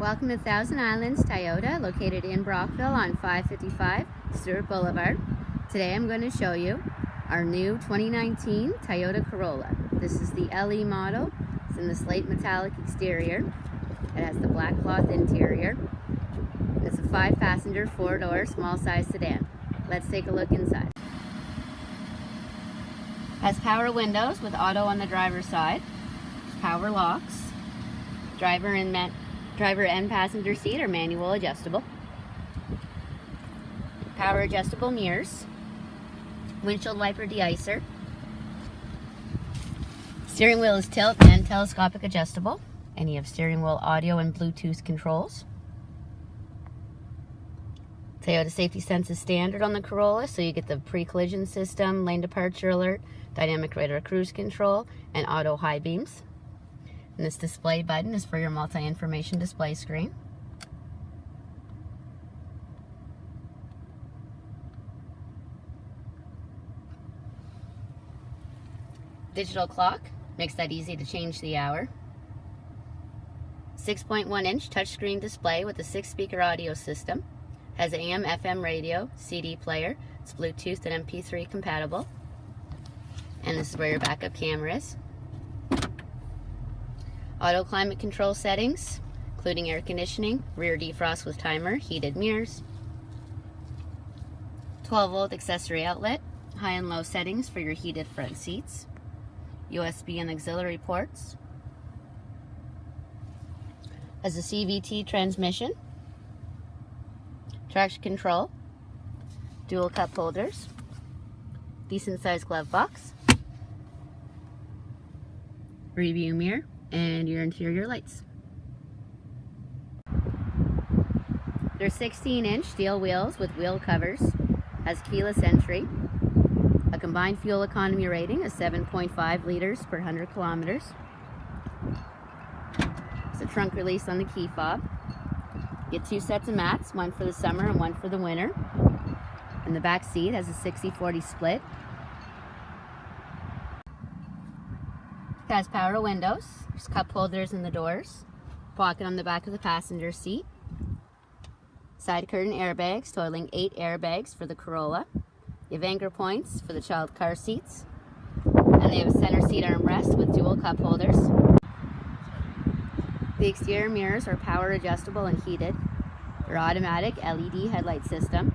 Welcome to Thousand Islands Toyota, located in Brockville on 555 Stewart Boulevard. Today I'm going to show you our new 2019 Toyota Corolla. This is the LE model. It's in the slate metallic exterior. It has the black cloth interior. It's a 5-passenger, 4-door, small-size sedan. Let's take a look inside. Has power windows with auto on the driver's side, power locks, driver and passenger seat are manual adjustable, power adjustable mirrors, windshield wiper de-icer, steering wheel is tilt and telescopic adjustable, and you have steering wheel audio and Bluetooth controls. Toyota Safety Sense is standard on the Corolla, so you get the pre-collision system, lane departure alert, dynamic radar cruise control, and auto high beams. And this display button is for your multi-information display screen. Digital clock makes that easy to change the hour. 6.1-inch touchscreen display with a 6-speaker audio system. Has AM, FM radio, CD player. It's Bluetooth and MP3 compatible. And this is where your backup camera is. Auto climate control settings, including air conditioning, rear defrost with timer, heated mirrors, 12-volt accessory outlet, high and low settings for your heated front seats, USB and auxiliary ports, has a CVT transmission, traction control, dual cup holders, decent sized glove box, review mirror, and your interior lights. They're 16-inch steel wheels with wheel covers, has keyless entry, a combined fuel economy rating of 7.5 liters per 100 kilometers. It's a trunk release on the key fob. Get 2 sets of mats, one for the summer and one for the winter. And the back seat has a 60-40 split. It has power windows, there's cup holders in the doors, pocket on the back of the passenger seat, side curtain airbags totaling 8 airbags for the Corolla. You have anchor points for the child car seats, and they have a center seat armrest with dual cup holders. The exterior mirrors are power adjustable and heated. They're automatic LED headlight system.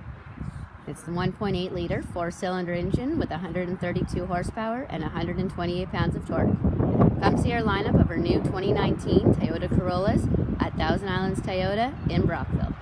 It's the 1.8 liter 4-cylinder engine with 132 horsepower and 128 pounds of torque. Come see our lineup of our new 2019 Toyota Corollas at Thousand Islands Toyota in Brockville.